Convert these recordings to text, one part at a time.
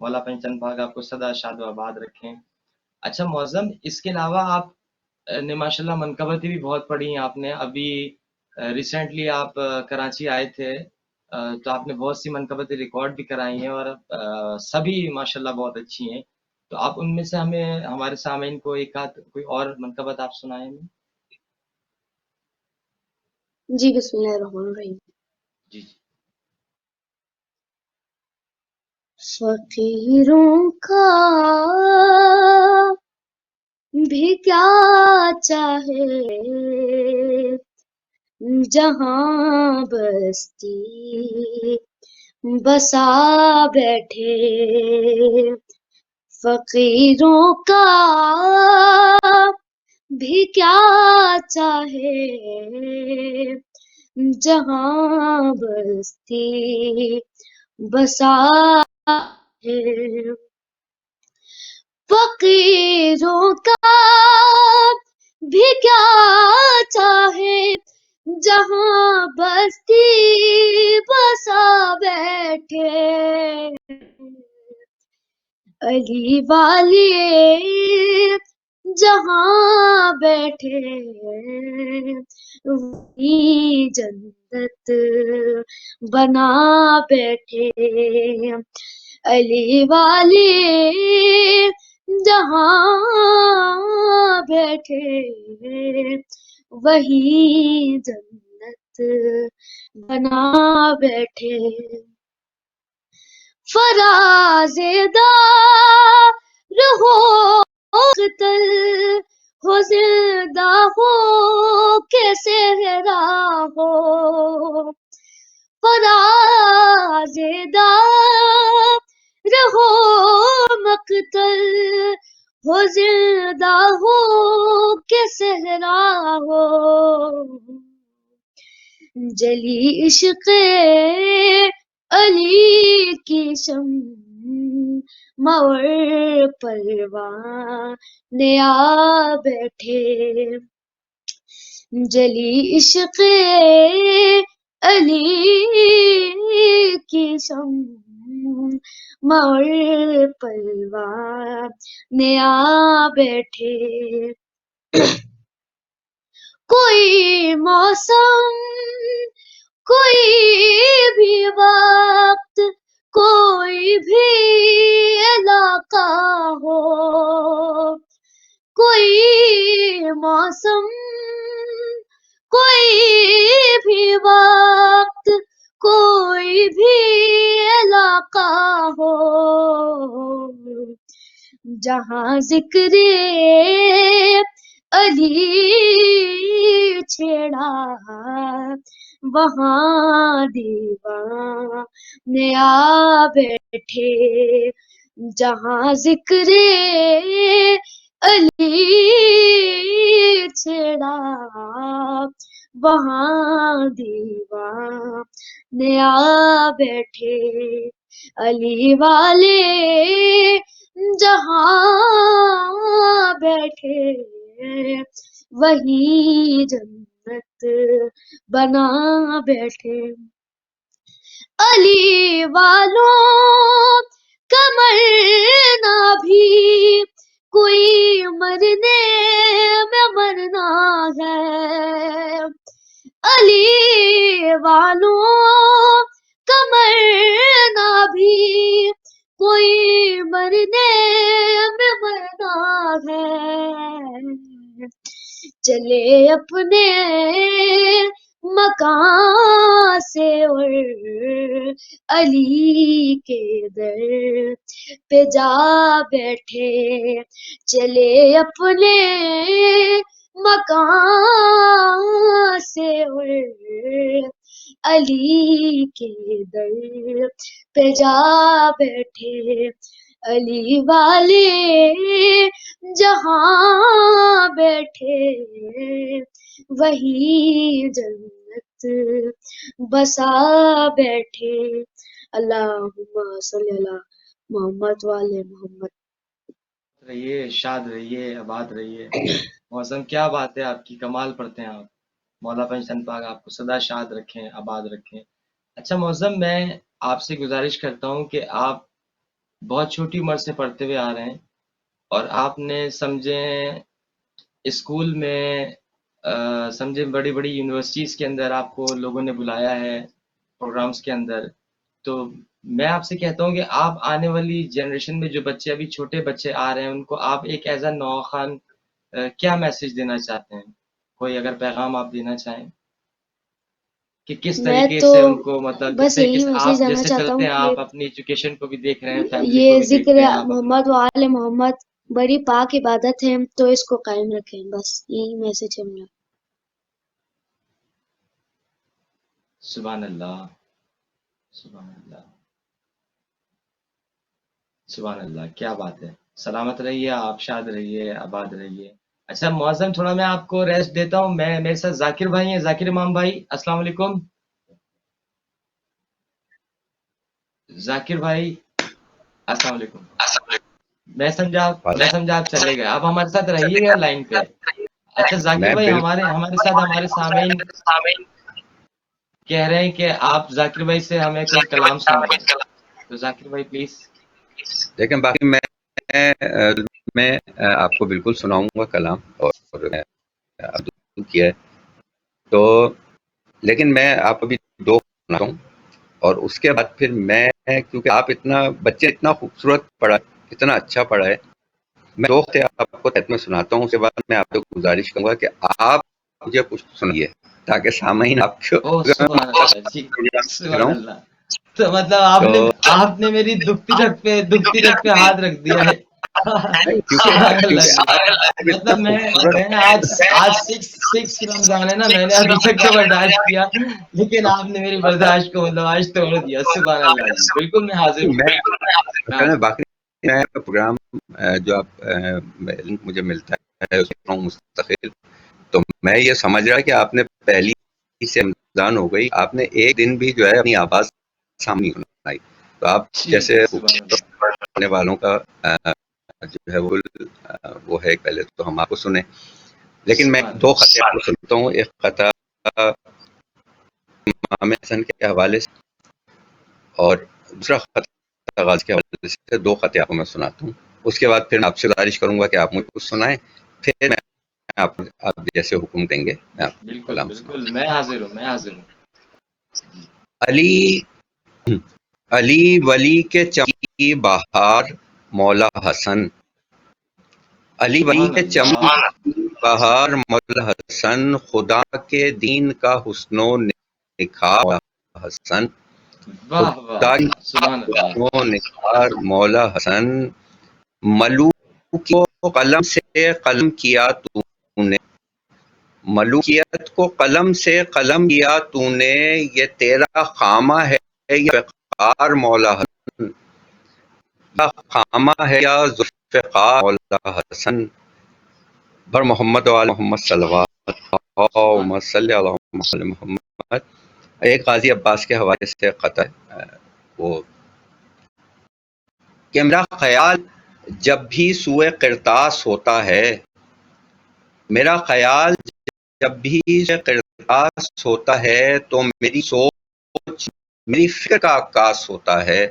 مولا پنجتن پاک آپ کو سدا شاد و آباد رکھیں. اچھا معظم، اس کے علاوہ آپ نے ماشاءاللہ منقبتیں بھی بہت پڑھی ہیں. آپ نے ابھی ریسنٹلی آپ کراچی آئے تھے، تو آپ نے بہت سی منقبتیں ریکارڈ بھی کرائی ہیں، اور سبھی ماشاءاللہ بہت اچھی ہیں. تو آپ ان میں سے ہمیں، ہمارے سامعین کو ایک آدھ کوئی اور منقبت آپ سنائیں گے؟ جی بسم اللہ الرحمن الرحیم. جی جی. فقیروں کا بھی کیا چاہے جہاں بستی بسا بیٹھے، فقیروں کا بھی کیا چاہے جہاں بستی بسا ہے، فقیروں کا بھی کیا چاہے جہاں بستی بسا بیٹھے، علی والے جہاں بیٹھے وہی جنت بنا بیٹھے، علی والے جہاں بیٹھے وہی جنت بنا بیٹھے، فراز دار ہو قتل ہو زندہ ہو کہ صحرا ہو، فراز دار ہو مقتل ہو زندہ ہو کہ صحرا ہو، جلی عشق علی کی شمع اور پروانے آ بیٹھے، جلی عشق علی کی شمع اور پروانے آ بیٹھے، کوئی موسم کوئی بھی وقت کوئی بھی علاقہ ہو، کوئی موسم کوئی بھی وقت کوئی بھی علاقہ ہو، جہاں ذکر علی چھیڑا وہاں دیوانے آ بیٹھے، جہاں ذکر علی چھیڑا وہاں دیوانے آ بیٹھے، علی والے جہاں بیٹھے وہی جنت بنا بیٹھے، علی والوں کا مرنا بھی کوئی مرنے میں مرنا ہے، علی والوں کا مرنا بھی کوئی مرنے میں مرنا ہے، چلے اپنے مکان سے اور علی کے در پہ جا بیٹھے، چلے اپنے مکان سے اور علی کے در پہ جا بیٹھے، علی والے جہاں بیٹھے وہی جنت بسا بیٹھے، اللہم صلی اللہ محمد والے محمد. رہیے، شاد رہیے، آباد رہیے. موسم کیا بات ہے آپ کی، کمال پڑھتے ہیں آپ. مولا پنجتن پاک آپ کو سدا شاد رکھیں، آباد رکھیں. اچھا موسم، میں آپ سے گزارش کرتا ہوں کہ آپ بہت چھوٹی عمر سے پڑھتے ہوئے آ رہے ہیں، اور آپ نے سمجھیں اسکول میں سمجھیں بڑی بڑی یونیورسٹیز کے اندر آپ کو لوگوں نے بلایا ہے پروگرامز کے اندر. تو میں آپ سے کہتا ہوں کہ آپ آنے والی جنریشن میں جو بچے ابھی چھوٹے بچے آ رہے ہیں ان کو آپ ایک ایز اے نوآ خان کیا میسج دینا چاہتے ہیں؟ کوئی اگر پیغام آپ دینا چاہیں کہ کس میں طریقے تو سے ان کو، مطلب جس بس طریقے یہی سے میسج آپ دینا جیسے چاہتا چلتے ہوں ہیں، کہ آپ اپنی ایجوکیشن کو بھی دیکھ رہے ہیں، فیملی کو یہ بھی دیکھ ذکر رہے ہیں آپ اپنے. محمد و آل محمد بڑی پاک عبادت ہے، تو اس کو قائم رکھیں، بس یہی میسج ہے میرا. سبحان اللہ، سبحان اللہ، سبحان اللہ، کیا بات ہے. سلامت رہیے، آپ شاد رہیے، آباد رہیے. اچھا معظم، تھوڑا میں آپ کو ریسٹ دیتا ہوں. میں میرے ساتھ ذاکر بھائی ہیں، ذاکر امام بھائی، السلام علیکم. ذاکر بھائی السلام علیکم. میں سمجھا آپ چلے گئے. آپ ہمارے ساتھ رہیے گا لائن پہ. اچھا ذاکر میں بھائی، بالکل ہمارے ساتھ ہمارے سامعین کہہ رہے ہیں کہ آپ ذاکر بھائی سے ہمیں کوئی کلام سنائیں. تو ذاکر بھائی پلیز. لیکن باقی میں آپ کو بالکل سناؤں گا کلام، اور میں کیا ہے تو، لیکن میں آپ ابھی دو سنا ہوں، اور اس کے بعد پھر میں، کیونکہ آپ بچے اتنا خوبصورت پڑھا، اتنا اچھا پڑھا ہے، میں دو سے آپ کو تحت میں سناتا ہوں. اس کے بعد میں آپ کو گزارش کروں گا کہ آپ مجھے کچھ سنائیے، تاکہ سامعین آپ کو اوہ سبحان اللہ جی، کر رہا سبحان ہوں اللہ. تو مطلب تو آپ نے میری دکھتی رگ پہ ہاتھ رکھ دیا ہے. سبحان اللہ کیونکہ جی. آپ اتنا مطلب خوبصورت میں آج سکس رمضان ہے نا، میں نے ابھی تک تو برداشت کیا، لیکن آپ نے میری برداشت کو مطلب آج توڑ دیا. سبحان اللہ جی، بالکل میں حاضر ہوں. میں میں حاضر ہوں. باقی میں پروگرام جو آپ لنک مجھے ملتا ہے اس میں مستقل، تو میں یہ سمجھ رہا کہ آپ نے پہلی سے رمضان ہو گئی، آپ نے ایک دن بھی جو ہے اپنی آواز سامنے سنائی. تو آپ جی جیسے جی سبحان اللہ. پڑھنے والوں کا جو ہے وہ ہے، پہلے تو ہم آپ کو سنیں. لیکن میں سبحان دو اللہ. خطے آپ کو سنتا ہوں. ایک خطہ امام حسن کے حوالے سے، اور دوسرا خطہ غازی کے حوالے سے. دو خطے آپ کو میں سناتا ہوں. اس کے بعد پھر میں آپ سے گزارش کروں گا کہ آپ مجھے کچھ سنائیں، پھر میں آپ جیسے حکم دیں گے میں آپ کو بالکل کلام بالکل، سناؤں میں حاضر ہوں، میں حاضر ہوں. گا. علی ولی کے چمکی بہار مولا حسن، علی ولی سبحان کے اللہ. چمکی بہار مولا حسن، خدا کے دین کا حسن و نکھار حسن، واہ واہ خدا کی واہ، سبحان اللہ. حسن و نکھار مولا حسن، ملوک کو قلم سے قلم کیا تو نے، ملوکیت کو قلم سے قلم کیا تو نے، یہ تیرا خامہ ہے یا وقار مولا حسن، یا خامہ ہے یا ذوالفقار مولا حسن، بر محمد و آل محمد صلوات، سبحان اللہم اللہ. صلی علی محمد. ایک قاضی عباس کے حوالے سے قطع ہے، وہ کہ میرا خیال جب بھی سوئے قرطاس ہوتا ہے، میرا خیال جب بھی قرطاس ہوتا ہے تو میری سوچ میری فکر کا عکاس ہوتا ہے،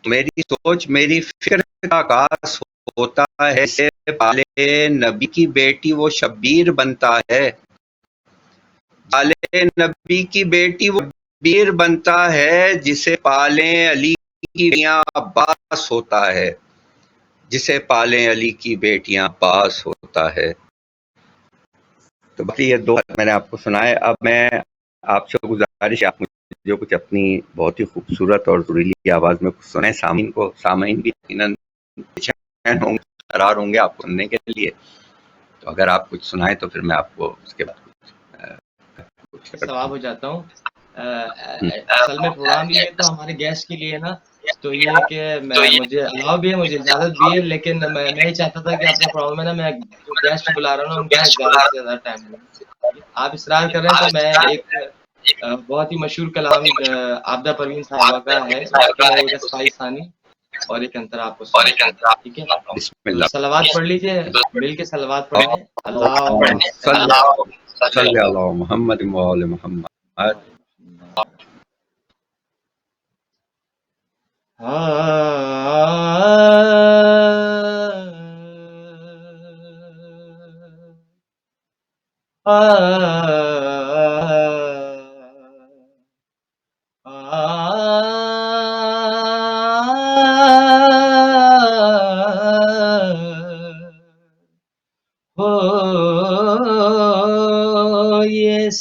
میری سوچ میری فکر کا عکاس ہوتا ہے. سے پالے نبی کی بیٹی وہ شبیر بنتا ہے، پالے نبی کی بیٹی وہ شبیر بنتا ہے، جسے پالیں علی کی بیٹیاں عباس ہوتا ہے، جسے پالیں علی کی بیٹیاں عباس ہوتا ہے. تو باقی یہ دو میں نے آپ کو سنائے. اب میں آپ سے گزارش ہے، آپ مجھے کچھ اپنی بہت ہی خوبصورت اور سریلی آواز میں کچھ سنائیں. سامعین بھی یقیناً قرار ہوں گے آپ کو سننے کے لیے. تو اگر آپ کچھ سنائیں تو پھر میں آپ کو اس کے بعد کچھ کرتا ثواب ہو جاتا ہوں. اصل میں پروگرام یہ تو ہمارے گیسٹ کے لیے نا، تو یہ ہے کہ مجھے الاؤ بھی ہے، مجھے اجازت بھی ہے، لیکن میں یہ چاہتا تھا کہ اپنے پروگرام میں نا میں جو گیسٹ بلا رہا ہوں نا ان کے ساتھ زیادہ سے زیادہ ٹائم لوں. آپ اصرار کر رہے ہیں تو میں ایک بہت ہی مشہور کلام عابدہ پروین صاحبہ کا ہے، اس کے میں ایک اسپائی ثانی اور ایک انتر آپ کو سناتا ہوں. ٹھیک ہے، بسم تو اللہ. صلوات پڑھ لیجئے، مل کے صلوات پڑھ لیں. اللہم صلی اللہ محمد و آل محمد. ہاں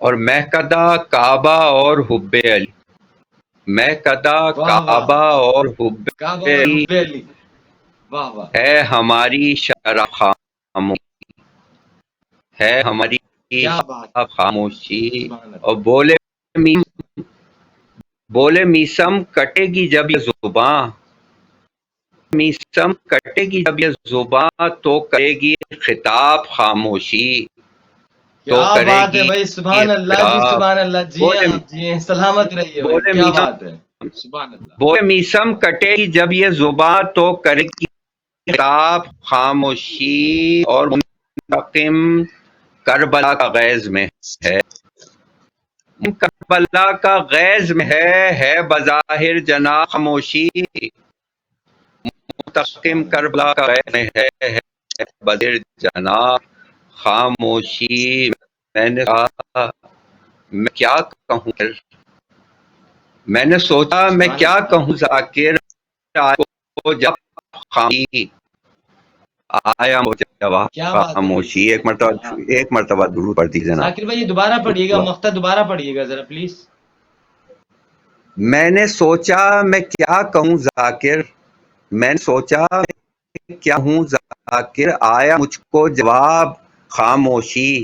اور مہکدہ کعبہ اور حب علی، مہکدہ واہ واہ، کعبہ اور حب کعبہ اور علی حب علی، واہ واہ، ہے ہماری شرح خاموشی، ہے ہماری کیا بات، شرح خاموشی. سبحان اور اللہ، بولے میسم کٹے گی جب یہ زباں، میسم کٹے گی جب یہ زباں، تو کرے گی خطاب خاموشی، تو کیا کرے بات ہے گی بھائی، سبحان اللہ جی، خطاب. سبحان اللہ جی، بولے آپ جی سلامت رہیے بھائی، بولے کیا میسم بات ہے، سبحان اللہ، بولے میسم کٹے گی جب یہ زباں، تو کرے گی خطاب خاموشی. اور منتقم کربلا کا غیظ میں ہے، کربلا کا غیظ میں ہے بظاہر جنا خاموشی. منتقم سبحان اللہ، کربلا کا غیظ میں ہے بظاہر جنا خاموشی. میں نے کہا میں کیا کہوں، میں نے سوچا میں سبحان کیا اللہ، کہوں ذاکر، کو جب خاموشی آیا مجھے جواب کیا بات ہے بھائی، خاموشی. ہاں، ایک مرتبہ درود پڑھ دیجیے جناب. ذاکر بھائی یہ دوبارہ پڑھیے گا، مقطع دوبارہ پڑھیے گا ذرا پلیز. میں نے سوچا میں کیا کہوں ذاکر، میں نے سوچا میں کیا ہوں ذاکر، آیا مجھ کو جواب خاموشی،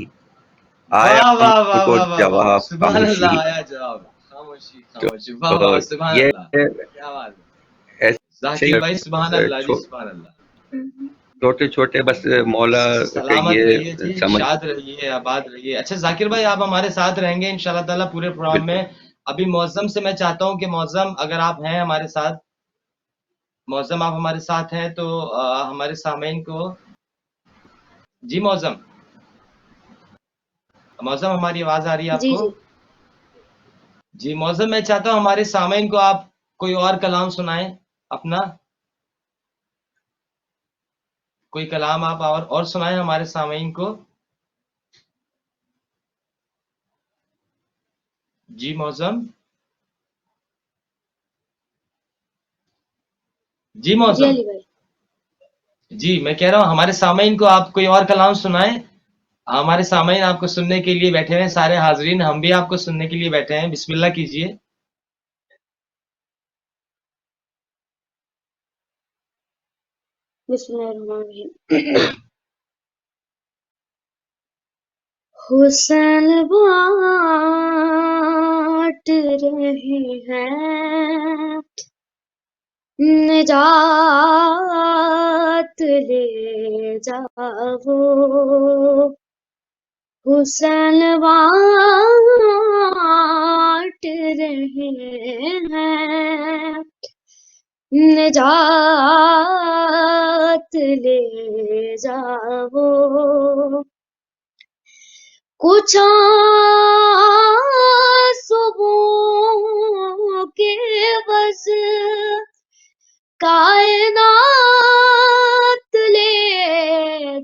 آیا واہ واہ مجھ واہ کو واہ واہ واہ، جواب سبحان اللہ، خاموشی. آیا جواب، خاموشی تو خاموشی، واہ واہ، سبحان یہ اللہ، کیا بات ہے، ایسے ذاکر بھائی سبحان اللہ جی، سبحان اللہ، چھوٹے چھوٹے بس مولا کہ سلامت یہ رہیے جی، سمجھ. شاد رہیے، آباد رہیے. اچھا ذاکر بھائی آپ ہمارے ساتھ رہیں گے انشاءاللہ تعالیٰ پورے پروگرام بالکل میں. ابھی معظم سے میں چاہتا ہوں کہ معظم اگر آپ ہیں ہمارے ساتھ، معظم آپ ہمارے ساتھ ہیں تو ہمارے سامعین کو، جی معظم، معظم ہماری آواز آ رہی ہے آپ جی کو؟ جی جی معظم میں چاہتا ہوں ہمارے سامعین کو آپ کوئی اور کلام سنائیں اپنا، کوئی کلام آپ اور سنائیں ہمارے سامعین کو. جی معظم، جی جی معظم، علی بھائی. جی میں کہہ رہا ہوں ہمارے سامعین کو آپ کوئی اور کلام سنائیں. ہمارے سامعین آپ کو سننے کے لیے بیٹھے ہیں، سارے حاضرین ہم بھی آپ کو سننے کے لیے بیٹھے ہیں، بسم اللہ کیجئے. بسم اللہ الرحمن الرحیم. حسین بانٹ رہے ہیں نجات لے جاؤ، حسین بانٹ رہے ہیں نجات لے جاؤ، کچھ آنسوؤں کے بس کائنات لے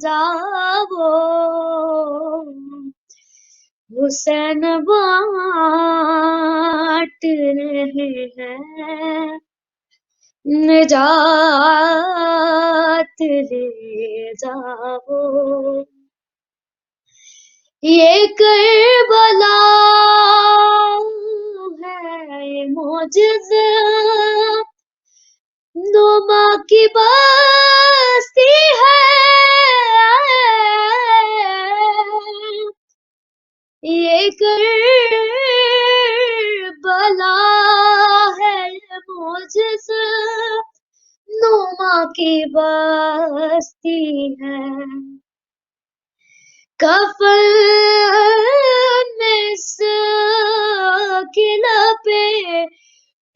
جاؤ، حسین بانٹ رہے ہیں نجات لے جاؤ. یہ کربلا ہے یہ معجزہ، نما کی بستی ہے، یہ کربلا ہے یہ معجزہ، نما کی بستی ہے، کفن میں سکین پہ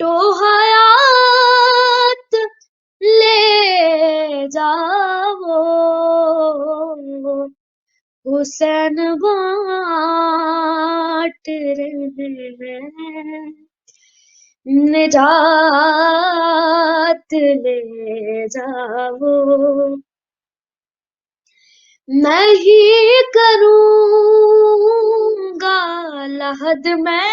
تو حیات لے جاؤ، حسین بانٹ رہے ہیں نجات لے جاؤ. میں ہی کروں گا لحد میں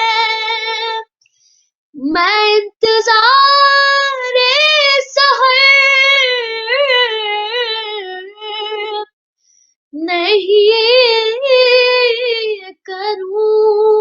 انتظار سحر، نہیں کروں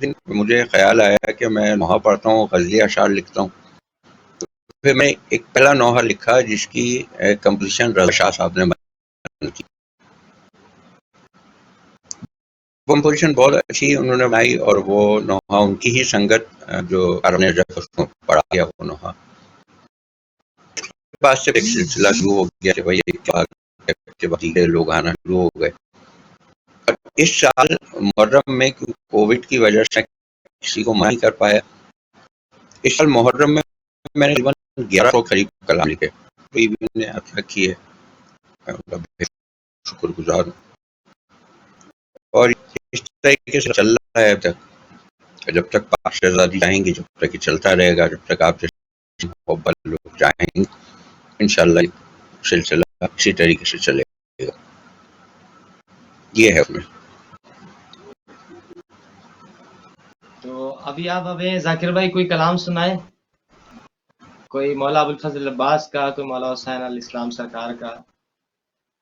دن مجھے خیال آیا کہ میں نوحہ پڑھتا ہوں، غزلی اشعار لکھتا ہوں. پھر میں ایک پہلا نوحہ لکھا جس کی کمپوزیشن رضا شاہ صاحب نے کی. وہ کمپوزیشن بہت اچھی انہوں نے بنائی، اور وہ نوحہ ان کی ہی سنگت جو ارون نجف اس کو پڑھا گیا وہ نوحہ. بعد سے ایک سلسلہ شروع ہو گیا کہ بھائی لوگ آنا شروع ہو گئے. اس سال محرم میں کووڈ کی وجہ سے کسی کو نہیں کر پایا. اس سال محرم میں میں نے 1100 قریب کلام لکھے. نے اچھا کی ہے، شکر گزار ہوں. اور اس طریقے سے چل رہا ہے اب تک، جب تک پاک شہزادی جائیں گی، جب تک یہ چلتا رہے گا، جب تک آپ جیسے محبت لوگ جائیں گے، انشاءاللہ سلسلہ اسی طریقے سے چلے گا. یہ ہے اس میں. تو ابھی آپ ہمیں ذاکر بھائی کوئی کلام سنائیں، کوئی مولا ابوالفضل عباس کا، کوئی مولا حسین علیہ السلام سرکار کا.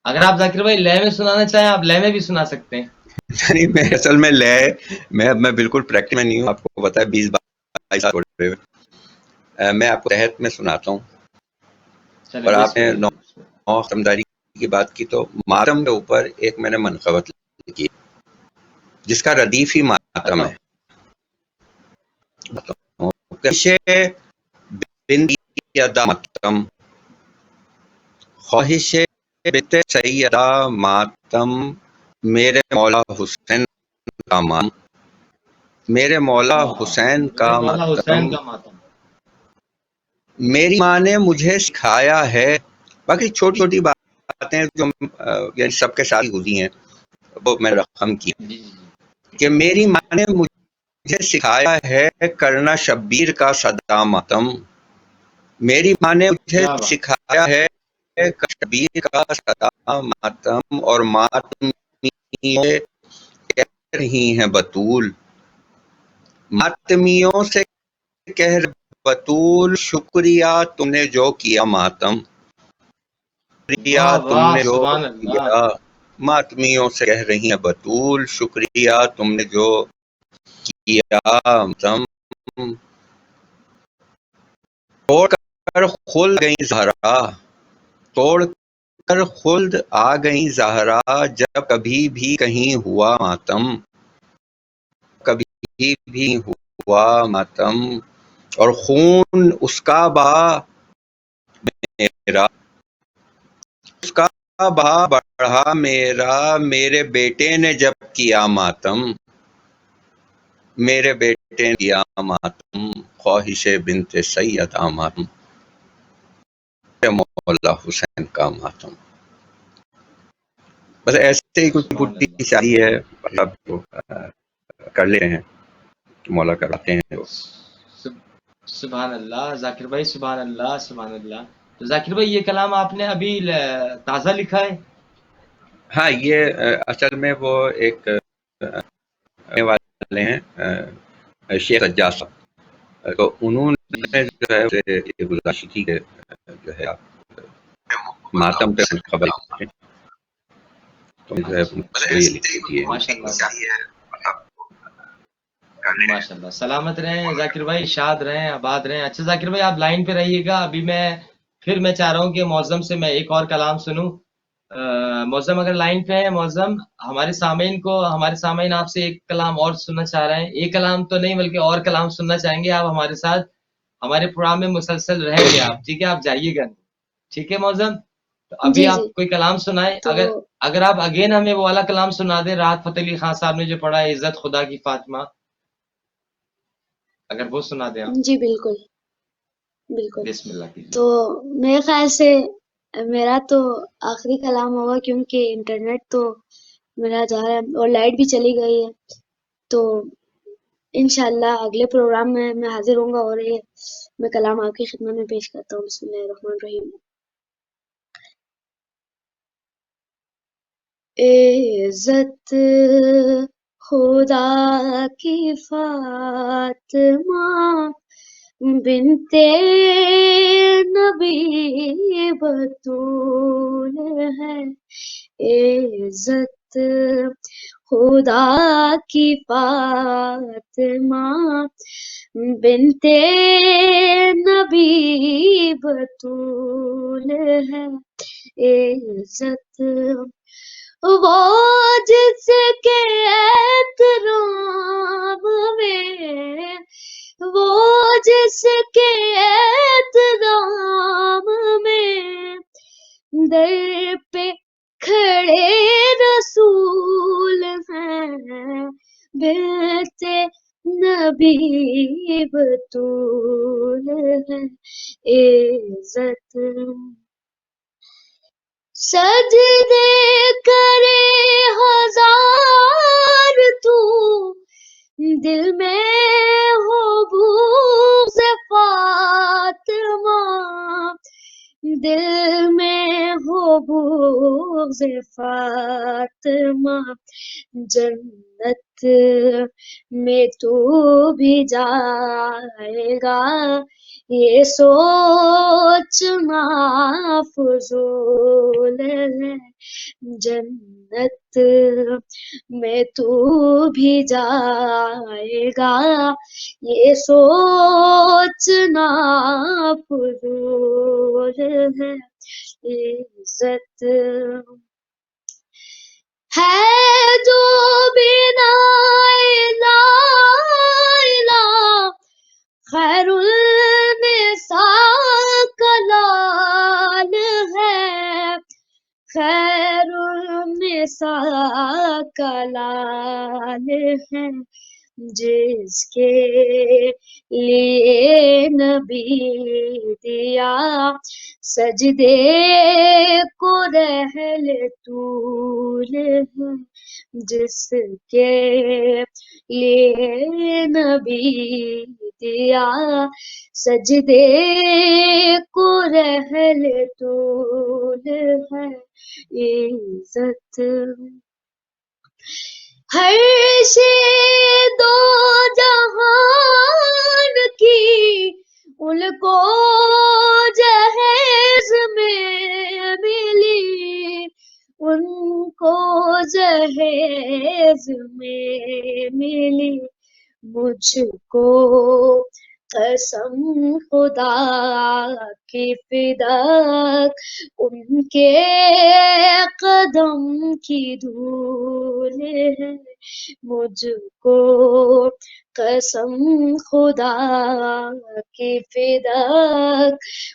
اگر آپ ذاکر بھائی لے میں سنانا چاہیں آپ لے میں بھی سنا سکتے ہیں. نہیں، میں اصل میں میں بالکل پریکٹس میں نہیں ہوں. آپ کو پتا ہے 20-22 سال ہوئے. میں آپ کو تحت میں سناتا ہوں. چلیں اور آپ بسم نے اللہ. نو ختمداری کی بات کی تو ماتم کے اوپر ایک میں نے منقبت کی جس کا ردیف ہی ماتم بتاؤ. ہے. کشے بند ادا ماتم، خواہش بت سیدہ ماتم، میرے مولا حسین کا ماتم، میرے مولا حسین کا میرے مولا ماتم، حسین کا ماتم. میری ماں نے مجھے سکھایا ہے. باقی چھوٹی چھوٹی باتیں جو یعنی سب کے ساتھ گزری ہیں وہ میں رقم کی جی جی کہ میری ماں نے مجھے سکھایا ہے کرنا شبیر کا صدا ماتم. میری ماں نے مجھے کیا بات. سکھایا ہے شبیر کا صدا ماتم، اور ماتم کہہ رہی ہیں بطول، ماتمیوں سے کہہ بطول، شکریہ تم نے جو کیا ماتم، شکریہ واہ تم واہ نے جو سبحان اللہ. کیا. ماتمیوں سے کہہ رہی ہیں بطول، شکریہ تم نے جو کیا ماتم. توڑ کر خلد گئی زہرا، توڑ کر خلد آ گئی زہرا، جب کبھی بھی کہیں ہوا ماتم، کبھی بھی ہوا ماتم. اور خون اس کا بہا میرا، اس کا بہا بڑھا میرا، میرے بیٹے نے جب کیا ماتم، میرے بیٹے نے کیا ماتم، خواہش بنت سیدہ ماتم، مولا حسین کا ماتم. بس ایسے ہی کچھ سبحان پٹی اللہ. شاعری ہے، مطلب کر لیتے ہیں، مولا کراتے ہیں. سب- سبحان اللہ ذاکر بھائی، سبحان اللہ سبحان اللہ. تو ذاکر بھائی یہ کلام آپ نے ابھی تازہ لکھا ہے؟ ہاں، یہ اصل میں وہ ایک آنے والے ہیں شیخ سجاد صاحب، تو انہوں جی نے جی. جو ہے یہ گزارش کی کہ جو ہے آپ ماتم پہ خبر لکھیں، تو جو ہے اچھا ان کو یہ لکھ دیے. ماشاء اللہ. ماشاء اللہ سلامت رہیں ذاکر بھائی، شاد رہیں، آباد رہیں. اچھا ذاکر بھائی آپ لائن پہ رہیے گا. ابھی میں چاہ رہا ہوں کہ معظم سے میں ایک اور کلام سنوں. معظم اگر لائن پہ ہے، معظم ہمارے سامعین آپ سے ایک کلام اور سننا چاہ رہے ہیں. ایک کلام تو نہیں بلکہ اور کلام سننا چاہیں گے. آپ ہمارے ساتھ ہمارے پروگرام میں مسلسل رہیں گے آپ، ٹھیک ہے؟ آپ جائیے گا. ٹھیک ہے معظم، تو ابھی جی جی. آپ کوئی کلام سنائیں. تو اگر آپ اگین ہمیں وہ والا کلام سنا دیں راحت فتح علی خان صاحب نے جو پڑھا ہے، عزت خدا کی فاطمہ، اگر وہ سنا دیں آپ. جی بالکل بالکل. بسم اللہ تو کیجیے. میرے خیال سے میرا تو آخری کلام ہوگا، کیونکہ انٹرنیٹ تو میرا جا رہا ہے اور لائٹ بھی چلی گئی ہے. تو انشاءاللہ اگلے پروگرام میں حاضر ہوں گا اور یہ میں کلام آپ کی خدمت میں پیش کرتا ہوں. بسم اللہ الرحمن الرحیم. عزت خدا کی فاطمہ بنت نبی بطول ہے، عزت خدا کی فاطمہ بنتے نبی بطول ہے عزت وہ جس کے احترام میں وہ جس کے احترام میں در پہ کھڑے رسول ہیں بنتے نبی بطول ہے عزت سجدے کرے ہزار تو دل میں ہو بغض فاطمہ دل میں ہو بغض فاطمہ جنت میں تو بھی جائے گا یہ سوچنا فضول ہے جنت میں تو بھی جائے گا یہ سوچنا فضول ہے عزت ہے جو بنا لا الہ خیر النساء کا لال ہے خیر النساء کا لال ہے جس کے لیے نبی دیا سجدے کو رحل طول ہے جس کے لیے نبی دیا سجدے کو رحل طول ہے عزت ہر شے دو جہان کی ان کو جہیز میں ملی ان کو جہیز میں ملی مجھ کو قسم خدا کی فداک ان کے قدم کی دھول ہے مجھ کو قسم خدا کی فداک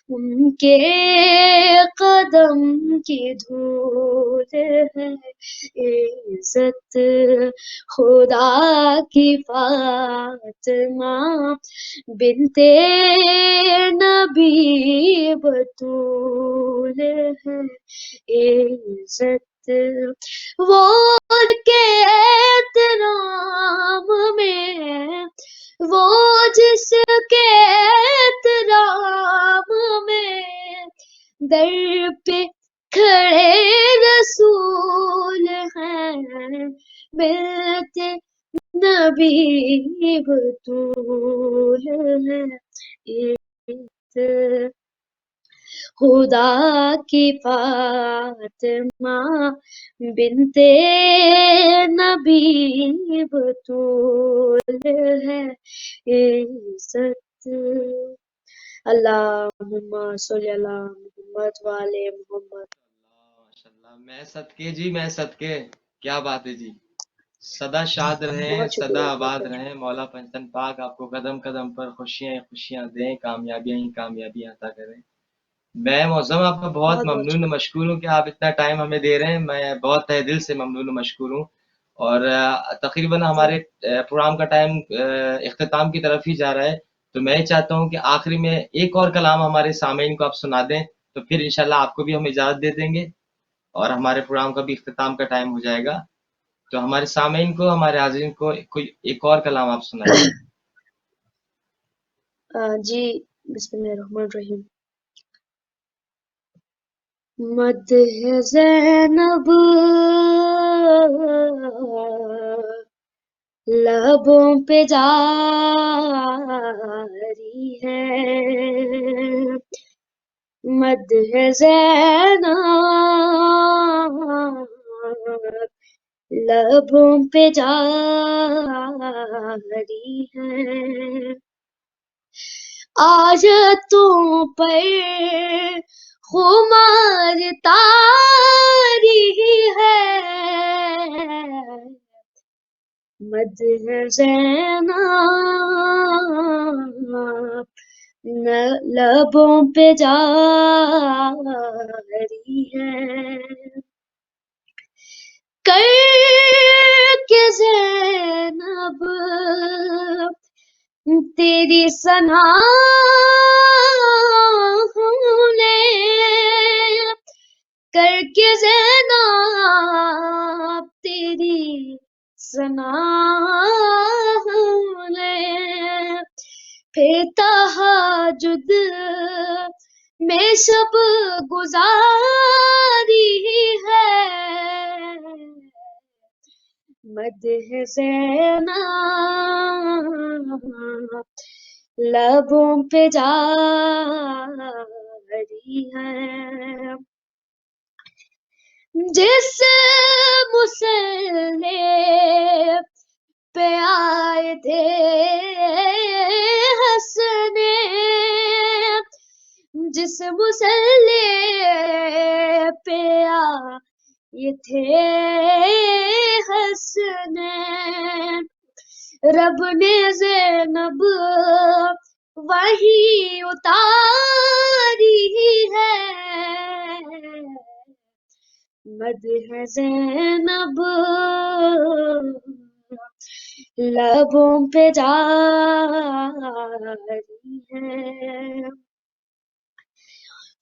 ان کے قدم کی دھول ہے عزت خدا کی فاطمہ بنتے نبی بطول ہے عزت وہ کے احترام میں وہ جس کے احترام میں در پہ کھڑے رسول ہیں ملتے نبی بطول ہے خدا کی فاطمہ بنتے نبی بطول ہے عزت اللہم صلی علی محمد وعلی محمد ماشاءاللہ میں صدقے جی میں صدقے کیا بات ہے جی سدا شاد رہیں بہت شکریہ سدا آباد رہیں مولا پنجتن پاک آپ کو قدم قدم پر خوشیاں خوشیاں دیں کامیابیاں ہی کامیابیاں عطا کریں میں معظم آپ کا بہت ممنون و مشکور ہوں کہ آپ اتنا ٹائم ہمیں دے رہے ہیں میں بہت تہ دل سے ممنون و مشکور ہوں اور تقریباً ہمارے پروگرام کا ٹائم اختتام کی طرف ہی جا رہا ہے تو میں چاہتا ہوں کہ آخری میں ایک اور کلام ہمارے سامعین کو آپ سنا دیں تو پھر انشاءاللہ آپ کو بھی ہم اجازت دے دیں گے اور ہمارے پروگرام کا بھی اختتام کا ٹائم ہو جائے گا تو ہمارے سامعین کو ہمارے حاضرین کو کوئی ایک اور کلام آپ سنائیں جی بسم اللہ الرحمن الرحیم مدح زینب لبوں پہ جاری ہے مدح زینب لبوں پہ جاری ہے، آیتوں پر خمار تاری ہے، مدح زینب لبوں پہ جاری ہے، کر کے زینب تیری ثنا نے، کر کے زینب تیری ثنا نے، پھر تہجد میں شب گزاری ہے، مدح زینب لبوں پہ جاری ہے، جس مسلح پہ آئے تھے ہنسنے، جس مسلح پہ آئے تھے ہنسنے، رب نے زینب وہی اتاری ہے، مدح زینب لبوں پہ جاری ہے،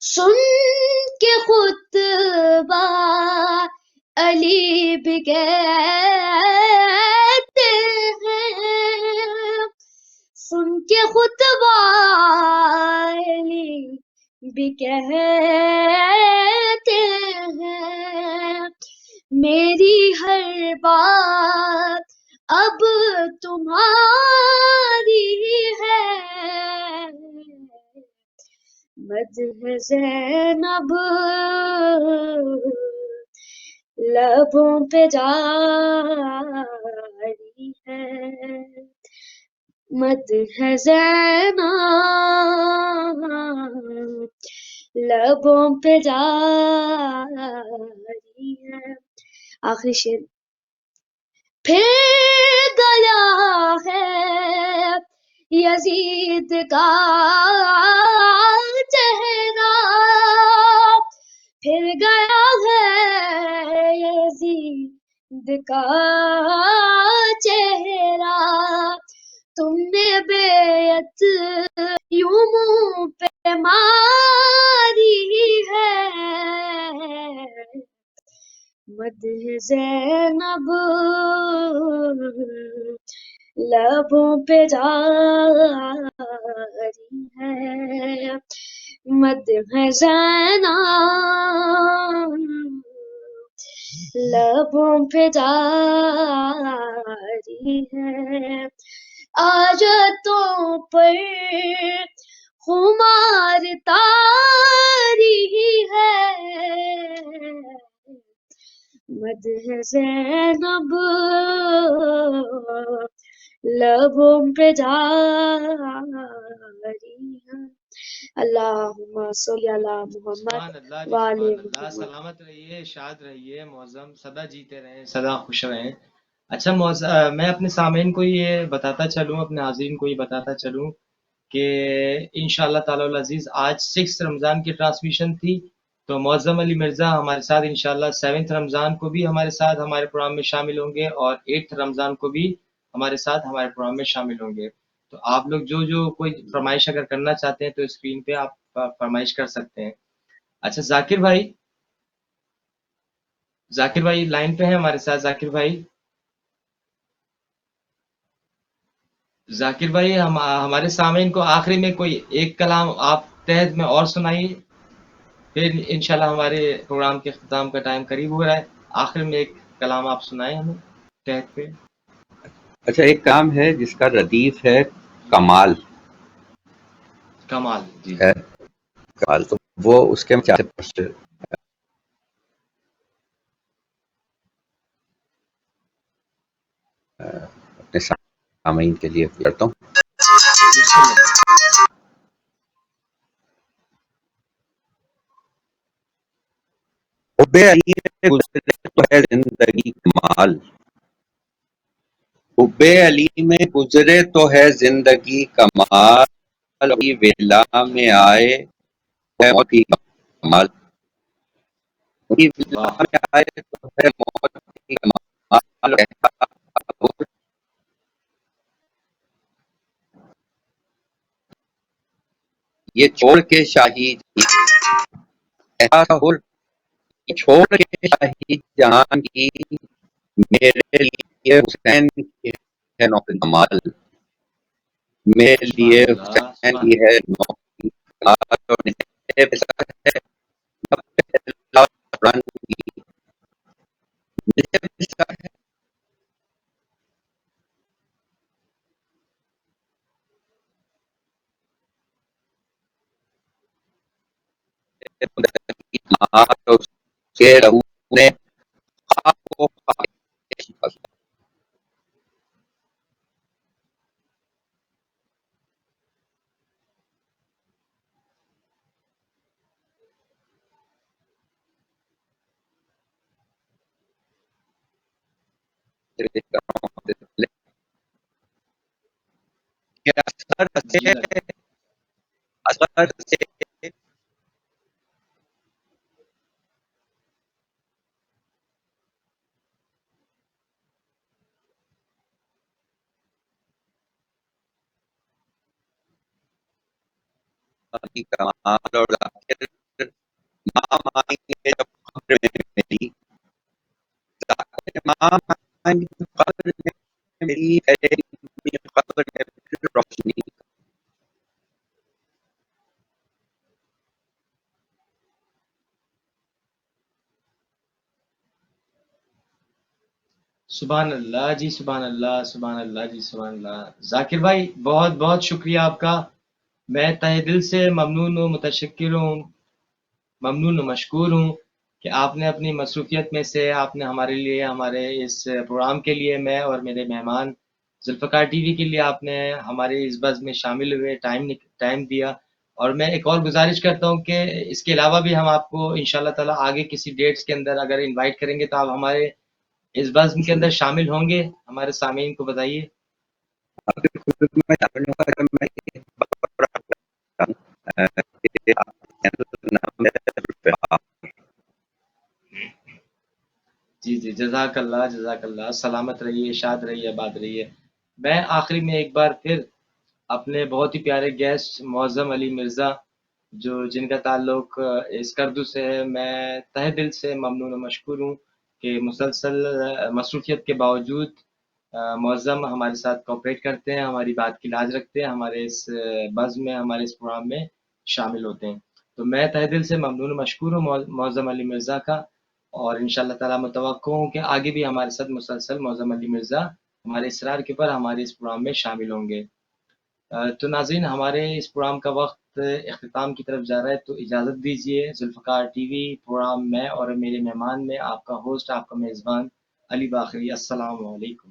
سن کے خطبہ علی بھی کہتے ہیں، سن کے خطبہ علی بھی کہتے ہیں، میری ہر بات اب تمہاری ہے، مدح زینب لبوں پہ جاری ہے، مدح زینب لبوں پہ جاری ہے۔ آخری شعر، پھر گیا ہے یزید کا چہرہ، پھر گیا ہے یزید کا چہرہ، تم نے بیعت یوں منہ پہ ماری ہے، مدح زینب لبوں پہ جاری ہے، مدح زینب لبوں پہ جاری ہے، آیتوں پر خمار تاری ہے، مدح زینب لبوں پہ جاری ہے۔ اللہم صلی علی محمد سبحان اللہ جی، وآل سبحان اللہ، محمد۔ سلامت رہیے، شاد رہیے معظم، سدا جیتے رہیں، سدا خوش رہیں۔ اچھا میں اپنے سامعین کو یہ بتاتا چلوں، اپنے حاضرین کو یہ بتاتا چلوں کہ انشاءاللہ تعالی العزیز آج 6 رمضان کی ٹرانسمیشن تھی، تو معظم علی مرزا ہمارے ساتھ انشاءاللہ 7 رمضان کو بھی ہمارے ساتھ ہمارے پروگرام میں شامل ہوں گے، اور 8 رمضان کو بھی ہمارے ساتھ ہمارے پروگرام میں شامل ہوں گے۔ تو آپ لوگ جو کوئی فرمائش اگر کرنا چاہتے ہیں تو اسکرین پہ آپ فرمائش کر سکتے ہیں۔ اچھا ذاکر بھائی لائن پہ ہیں ہمارے ساتھ؟ ذاکر بھائی ہمارے سامعین کو آخری میں کوئی ایک کلام آپ تحت میں اور سنائیے، پھر انشاءاللہ ہمارے پروگرام کے اختتام کا ٹائم قریب ہو رہا ہے، آخر میں ایک کلام آپ سنائیں ہمیں تحت پہ۔ اچھا، ایک کام ہے جس کا ردیف ہے کمال جی ہے، کمال، تو وہ اس کے سامعین کے لیے کرتا ہوں. حب علی میں گزرے تو ہے زندگی کمال، حب علی میں گزرے تو ہے زندگی کمال، ابھی ویلا میں آئے ہے موت کی کمال، ابھی ویلا واہ میں آئے تو ہے موت کی کمال. یہ چھوڑ کے شاہی چھوڑ کے شاہی جہاں کی، میرے لیے حسین کی ہے نوک کمال، میرے لیے سبحان اللہ حسین سبحان کی ہے نوک کمال. اور میرے پسند ہے قرآن کی، میرے پسند ہے کی کمال، اور اس کے لہو نے خواب کو خواب کے جی اثر سے کی کمال، اور آخر ماں آئیں گے جب قبر میں میری، ماں آئیں گے قبر میں میری، قبر میں پھر روشنی. سبحان اللہ جی، سبحان اللہ، سبحان اللہ جی، سبحان اللہ. ذاکر بھائی بہت بہت شکریہ آپ کا. میں تہ دل سے ممنون و متشکر ہوں، ممنون و مشکور ہوں کہ آپ نے اپنی مصروفیت میں سے آپ نے ہمارے لیے، ہمارے اس پروگرام کے لیے، میں اور میرے مہمان ذوالفقار ٹی وی کے لیے آپ نے ہمارے اس بز میں شامل ہوئے، ٹائم دیا. اور میں ایک اور گزارش کرتا ہوں کہ اس کے علاوہ بھی ہم آپ کو انشاءاللہ تعالیٰ آگے کسی ڈیٹس کے اندر اگر انوائٹ کریں گے تو آپ ہمارے اس بزم کے اندر شامل ہوں گے. ہمارے سامعین کو بتائیے. میں چاہوں گا کہ میں ایک بار کہ آپ کے چینل کا نام ہے جی جی، جزاک اللہ، جزاک اللہ. سلامت رہیے، شاد رہیے، آباد رہیے. میں آخری میں ایک بار پھر اپنے بہت ہی پیارے گیسٹ معظم علی مرزا جو جن کا تعلق اسکردو سے ہے، میں تہ دل سے ممنون و مشکور ہوں کہ مسلسل مصروفیت کے باوجود معظم ہمارے ساتھ کوپریٹ کرتے ہیں، ہماری بات کی لاج رکھتے ہیں، ہمارے اس بزم میں، ہمارے اس پروگرام میں شامل ہوتے ہیں. تو میں تہ دل سے ممنون و مشکور ہوں معظم علی مرزا کا. اور انشاءاللہ تعالیٰ متوقع ہوں کہ آگے بھی ہمارے ساتھ مسلسل معظم علی مرزا ہمارے اصرار کے اوپر ہمارے اس پروگرام میں شامل ہوں گے. تو ناظرین، ہمارے اس پروگرام کا وقت اختتام کی طرف جا رہا ہے، تو اجازت دیجیے. ذوالفقار ٹی وی پروگرام میں اور میرے مہمان میں آپ کا ہوسٹ، آپ کا میزبان علی باقری. السلام علیکم.